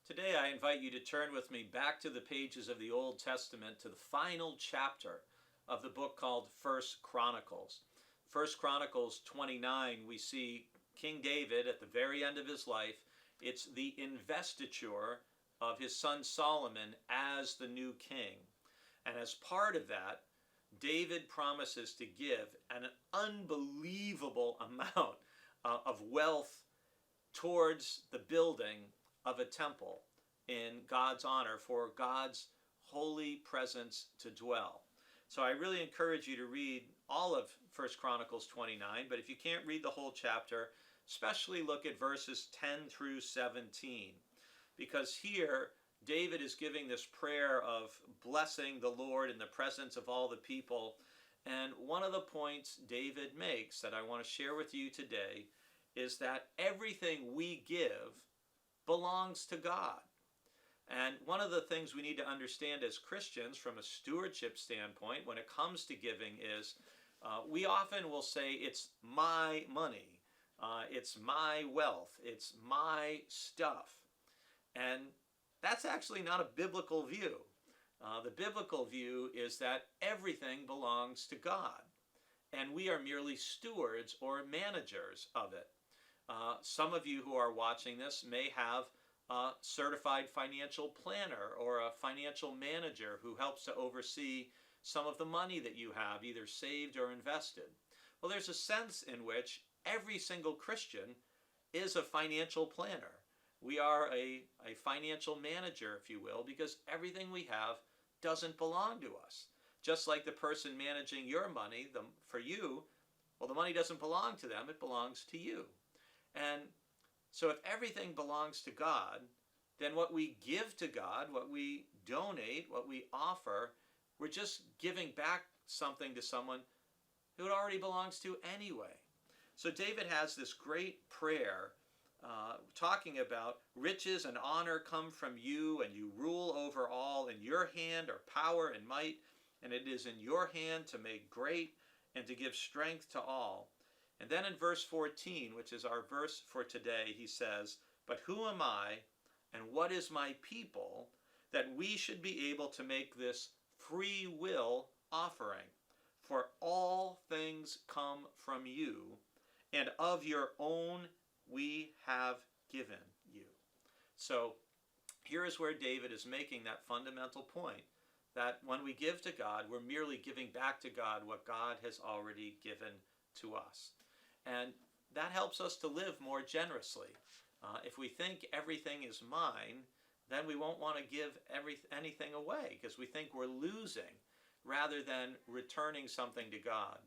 Today I invite you to turn with me back to the pages of the Old Testament to the final chapter of the book called First Chronicles. First Chronicles 29, we see King David at the very end of his life. It's the investiture of his son Solomon as the new king. And as part of that, David promises to give an unbelievable amount of wealth towards the building of a temple in God's honor for God's holy presence to dwell. So I really encourage you to read all of 1 Chronicles 29, but if you can't read the whole chapter, especially look at verses 10 through 17, because here David is giving this prayer of blessing the Lord in the presence of all the people. And one of the points David makes that I want to share with you today is that everything we give belongs to God. And one of the things we need to understand as Christians from a stewardship standpoint when it comes to giving is we often will say it's my money, it's my wealth, it's my stuff. And that's actually not a biblical view. The biblical view is that everything belongs to God, and we are merely stewards or managers of it. Some of you who are watching this may have a certified financial planner or a financial manager who helps to oversee some of the money that you have either saved or invested. Well, there's a sense in which every single Christian is a financial planner. We are a financial manager, if you will, because everything we have doesn't belong to us. Just like the person managing your money, for you, well, the money doesn't belong to them, it belongs to you. And so if everything belongs to God, then what we give to God, what we donate, what we offer, we're just giving back something to someone who it already belongs to anyway. So David has this great prayer talking about riches and honor come from you, and you rule over all. In your hand are power and might, and it is in your hand to make great and to give strength to all. And then in verse 14, which is our verse for today, he says, "But who am I, and what is my people, that we should be able to make this free will offering? For all things come from you, and of your own we have given you." So here is where David is making that fundamental point, that when we give to God, we're merely giving back to God what God has already given to us. And that helps us to live more generously. If we think everything is mine, then we won't want to give anything away because we think we're losing rather than returning something to God.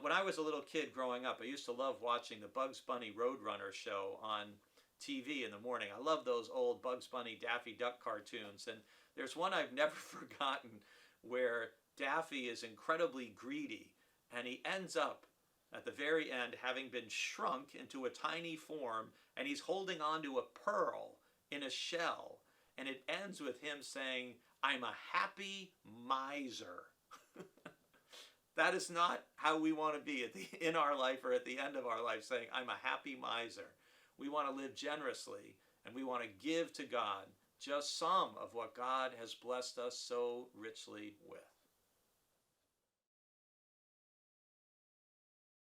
When I was a little kid growing up, I used to love watching the Bugs Bunny Roadrunner show on TV in the morning. I love those old Bugs Bunny, Daffy Duck cartoons. And there's one I've never forgotten where Daffy is incredibly greedy, and he ends up at the very end having been shrunk into a tiny form, and he's holding on to a pearl in a shell. And it ends with him saying, "I'm a happy miser." That is not how we want to be in our life or at the end of our life, saying, "I'm a happy miser." We want to live generously, and we want to give to God just some of what God has blessed us so richly with.